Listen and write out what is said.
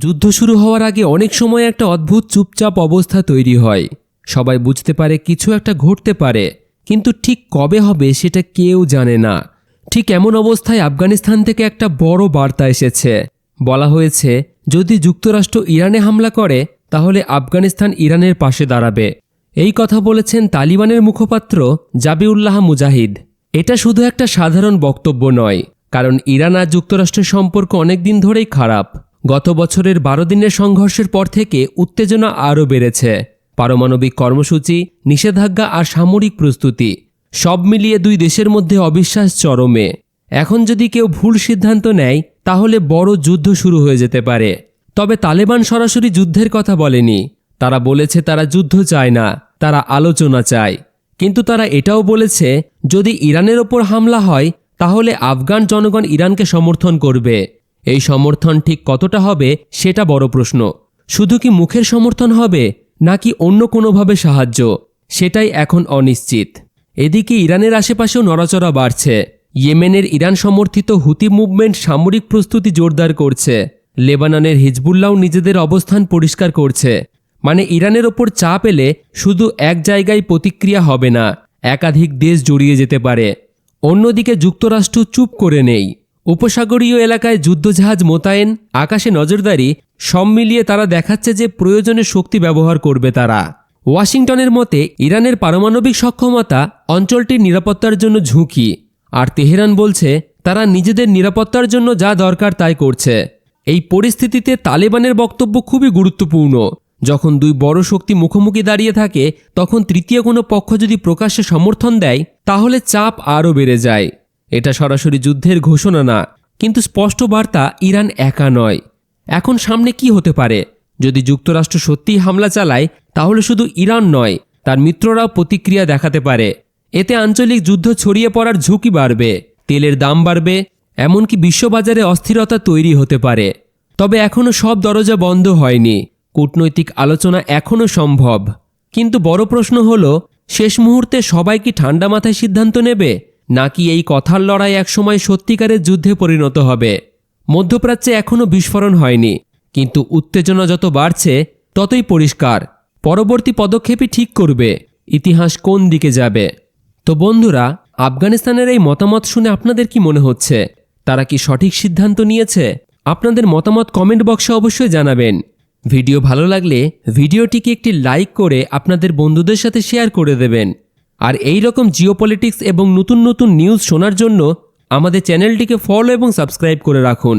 যুদ্ধ শুরু হওয়ার আগে অনেক সময় একটা অদ্ভুত চুপচাপ অবস্থা তৈরি হয়। সবাই বুঝতে পারে কিছু একটা ঘটতে পারে, কিন্তু ঠিক কবে হবে সেটা কেউ জানে না। ঠিক এমন অবস্থায় আফগানিস্তান থেকে একটা বড় বার্তা এসেছে। বলা হয়েছে যদি যুক্তরাষ্ট্র ইরানে হামলা করে তাহলে আফগানিস্তান ইরানের পাশে দাঁড়াবে। এই কথা বলেছেন তালিবানের মুখপাত্র জাবিউল্লাহ মুজাহিদ। এটা শুধু একটা সাধারণ বক্তব্য নয়, কারণ ইরান আর যুক্তরাষ্ট্রের সম্পর্ক অনেকদিন ধরেই খারাপ। গত বছরের 12 দিনের সংঘর্ষের পর থেকে উত্তেজনা আরও বেড়েছে। পারমাণবিক কর্মসূচি, নিষেধাজ্ঞা আর সামরিক প্রস্তুতি সব মিলিয়ে দুই দেশের মধ্যে অবিশ্বাস চরমে। এখন যদি কেউ ভুল সিদ্ধান্ত নেয় তাহলে বড় যুদ্ধ শুরু হয়ে যেতে পারে। তবে তালেবান সরাসরি যুদ্ধের কথা বলেনি। তারা বলেছে তারা যুদ্ধ চায় না, তারা আলোচনা চায়। কিন্তু তারা এটাও বলেছে যদি ইরানের ওপর হামলা হয় তাহলে আফগান জনগণ ইরানকে সমর্থন করবে। এই সমর্থন ঠিক কতটা হবে সেটা বড় প্রশ্ন। শুধু কি মুখের সমর্থন হবে নাকি অন্য কোনোভাবে সাহায্য, সেটাই এখন অনিশ্চিত। এদিকে ইরানের আশেপাশেও নড়াচড়া বাড়ছে। ইয়েমেনের ইরান সমর্থিত হুতি মুভমেন্ট সামরিক প্রস্তুতি জোরদার করছে। লেবাননের হিজবুল্লাহ নিজেদের অবস্থান পরিষ্কার করছে। মানে ইরানের ওপর চাপ এলে শুধু এক জায়গায় প্রতিক্রিয়া হবে না, একাধিক দেশ জড়িয়ে যেতে পারে। অন্যদিকে যুক্তরাষ্ট্র চুপ করে নেই। উপসাগরীয় এলাকায় যুদ্ধজাহাজ মোতায়েন, আকাশে নজরদারি, সব মিলিয়ে তারা দেখাচ্ছে যে প্রয়োজনে শক্তি ব্যবহার করবে তারা। ওয়াশিংটনের মতে ইরানের পারমাণবিক সক্ষমতা অঞ্চলটির নিরাপত্তার জন্য ঝুঁকি, আর তেহরান বলছে তারা নিজেদের নিরাপত্তার জন্য যা দরকার তাই করছে। এই পরিস্থিতিতে তালেবানের বক্তব্য খুবই গুরুত্বপূর্ণ। যখন দুই বড় শক্তি মুখোমুখি দাঁড়িয়ে থাকে তখন তৃতীয় কোনো পক্ষ যদি প্রকাশ্যে সমর্থন দেয় তাহলে চাপ আরও বেড়ে যায়। এটা সরাসরি যুদ্ধের ঘোষণা না, কিন্তু স্পষ্ট বার্তা ইরান একা নয়। এখন সামনে কি হতে পারে? যদি যুক্তরাষ্ট্র সত্যিই হামলা চালায় তাহলে শুধু ইরান নয়, তার মিত্ররাও প্রতিক্রিয়া দেখাতে পারে। এতে আঞ্চলিক যুদ্ধ ছড়িয়ে পড়ার ঝুঁকি বাড়বে, তেলের দাম বাড়বে, এমনকি বিশ্ববাজারে অস্থিরতা তৈরি হতে পারে। তবে এখনও সব দরজা বন্ধ হয়নি। কূটনৈতিক আলোচনা এখনও সম্ভব। কিন্তু বড় প্রশ্ন হলো, শেষ মুহূর্তে সবাই কি ঠান্ডা মাথায় সিদ্ধান্ত নেবে, নাকি এই কথার লড়াই একসময় সত্যিকারের যুদ্ধে পরিণত হবে? মধ্যপ্রাচ্যে এখনও বিস্ফোরণ হয়নি, কিন্তু উত্তেজনা যত বাড়ছে ততই পরিষ্কার পরবর্তী পদক্ষেপই ঠিক করবে ইতিহাস কোন দিকে যাবে। তো বন্ধুরা, আফগানিস্তানের এই মতামত শুনে আপনাদের কি মনে হচ্ছে? তারা কি সঠিক সিদ্ধান্ত নিয়েছে? আপনাদের মতামত কমেন্ট বক্সে অবশ্যই জানাবেন। ভিডিও ভালো লাগলে ভিডিওটিকে একটি লাইক করে আপনাদের বন্ধুদের সাথে শেয়ার করে দেবেন। আর এই রকম জিওপলিটিক্স এবং নতুন নতুন নিউজ শোনার জন্য আমাদের চ্যানেলটিকে ফলো এবং সাবস্ক্রাইব করে রাখুন।